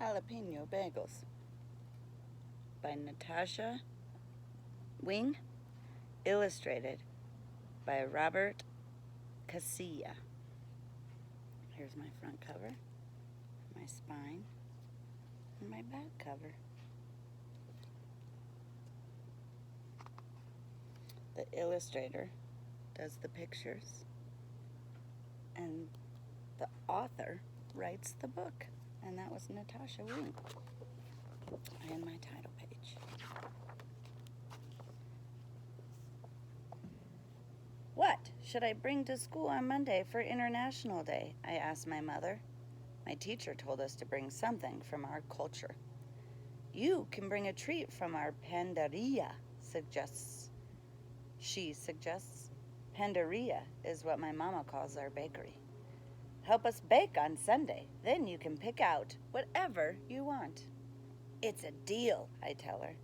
Jalapeño Bagels by Natasha Wing, illustrated by Robert Casilla. Here's my front cover, my spine, and my back cover. The illustrator does the pictures, and the author writes the book, and that was Natasha Wing. And my title page. What should I bring to school on Monday for International Day? I asked my mother. My teacher told us to bring something from our culture. You can bring a treat from our panderia, she suggests. Panderia is what my mama calls our bakery. Help us bake on Sunday, then you can pick out whatever you want. It's a deal, I tell her.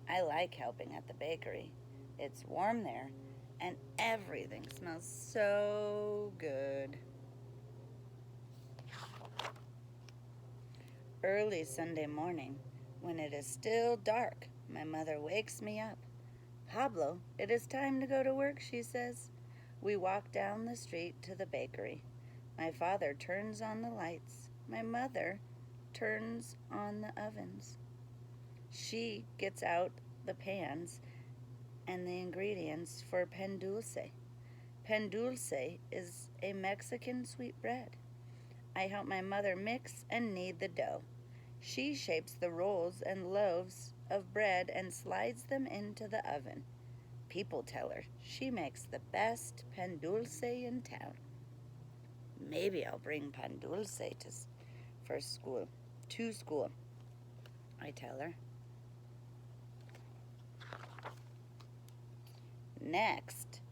I like helping at the bakery. It's warm there, and everything smells so good. Early Sunday morning, when it is still dark, my mother wakes me up. Pablo, it is time to go to work, she says. We walk down the street to the bakery. My father turns on the lights. My mother turns on the ovens. She gets out the pans and the ingredients for pan dulce. Pan dulce is a Mexican sweet bread. I help my mother mix and knead the dough. She shapes the rolls and loaves of bread and slides them into the oven. People tell her she makes the best pan dulce in town. Maybe I'll bring pan dulce to school, I tell her. Next,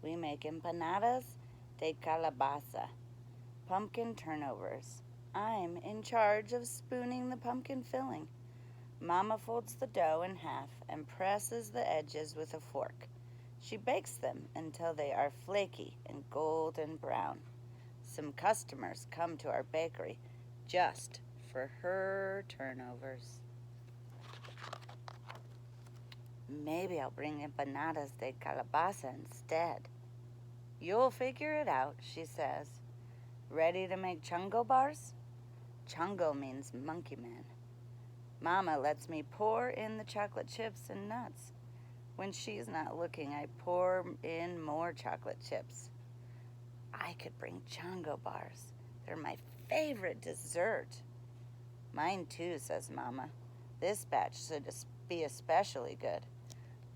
we make empanadas de calabaza, pumpkin turnovers. I'm in charge of spooning the pumpkin filling. Mama folds the dough in half and presses the edges with a fork. She bakes them until they are flaky and golden brown. Some customers come to our bakery just for her turnovers. Maybe I'll bring empanadas de calabaza instead. You'll figure it out, she says. Ready to make chungo bars? Chungo means monkey man. Mama lets me pour in the chocolate chips and nuts. When she's not looking, I pour in more chocolate chips. I could bring chungo bars. They're my favorite dessert. Mine too, says Mama. This batch should be especially good.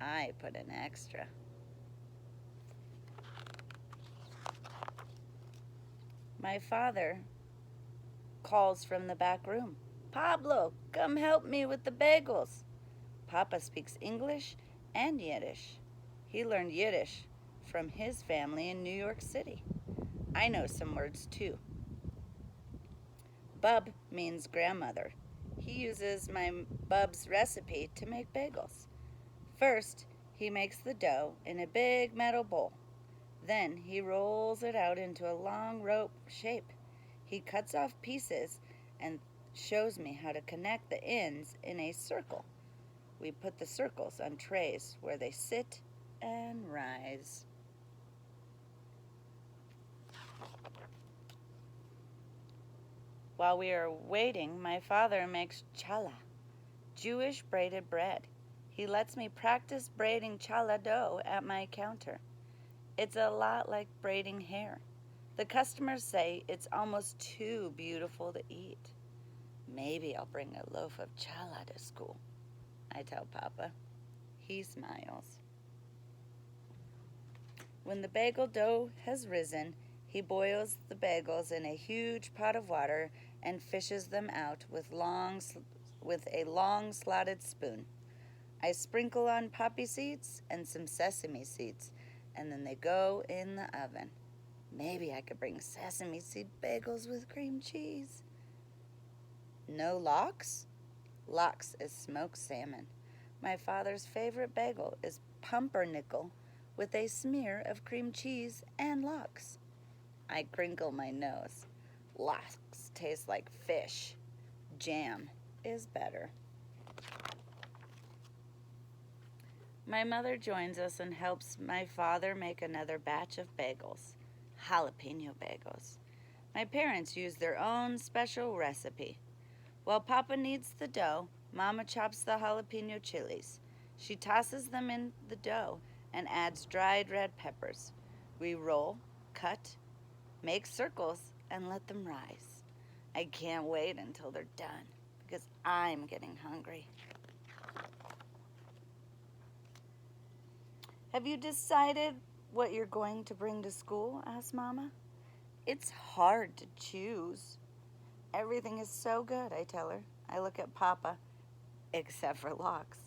I put an extra. My father calls from the back room. Pablo, come help me with the bagels. Papa speaks English and Yiddish. He learned Yiddish from his family in New York City. I know some words too. Bub means grandmother. He uses my Bub's recipe to make bagels. First, he makes the dough in a big metal bowl. Then he rolls it out into a long rope shape. He cuts off pieces and shows me how to connect the ends in a circle. We put the circles on trays where they sit and rise. While we are waiting, my father makes challah, Jewish braided bread. He lets me practice braiding challah dough at my counter. It's a lot like braiding hair. The customers say it's almost too beautiful to eat. Maybe I'll bring a loaf of challah to school, I tell Papa. He smiles. When the bagel dough has risen, he boils the bagels in a huge pot of water and fishes them out with a long slotted spoon. I sprinkle on poppy seeds and some sesame seeds, and then they go in the oven. Maybe I could bring sesame seed bagels with cream cheese. No lox? Lox is smoked salmon. My father's favorite bagel is pumpernickel with a smear of cream cheese and lox. I crinkle my nose. Lox tastes like fish. Jam is better. My mother joins us and helps my father make another batch of bagels, jalapeno bagels. My parents use their own special recipe. While Papa kneads the dough, Mama chops the jalapeno chilies. She tosses them in the dough and adds dried red peppers. We roll, cut, make circles, and let them rise. I can't wait until they're done because I'm getting hungry. Have you decided what you're going to bring to school? Asked Mama. It's hard to choose. Everything is so good, I tell her. I look at Papa, except for lox.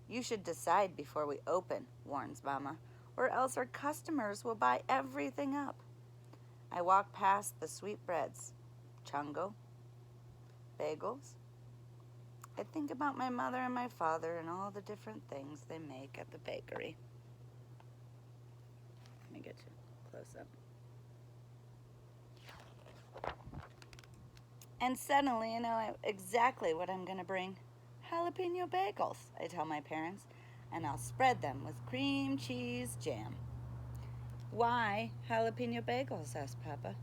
You should decide before we open, warns Mama, or else our customers will buy everything up. I walk past the sweetbreads, chungo, bagels. I think about my mother and my father and all the different things they make at the bakery. Let me get you close up. And suddenly I know exactly what I'm going to bring. Jalapeno bagels, I tell my parents, and I'll spread them with cream cheese jam. Why jalapeno bagels? Asked Papa.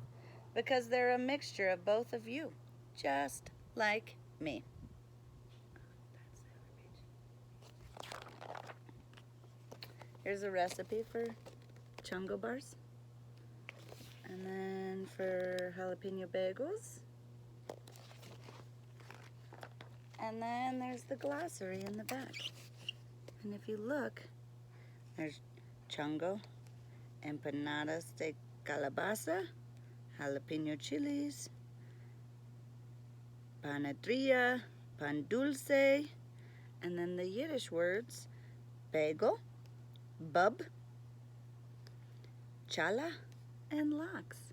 Because they're a mixture of both of you, just like me. Here's a recipe for chungo bars. And then for jalapeno bagels. And then there's the glossary in the back. And if you look, there's chungo, empanadas de calabaza, jalapeno chilies, panadilla, pan dulce, and then the Yiddish words, bagel, bub, chala, and lox.